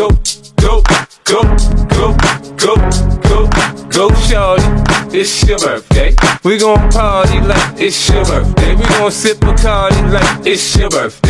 Go, go, go, go, go, go, go, shorty. It's your birthday. We gon' party like it's your birthday. We gon' sip Bacardi like it's your birthday.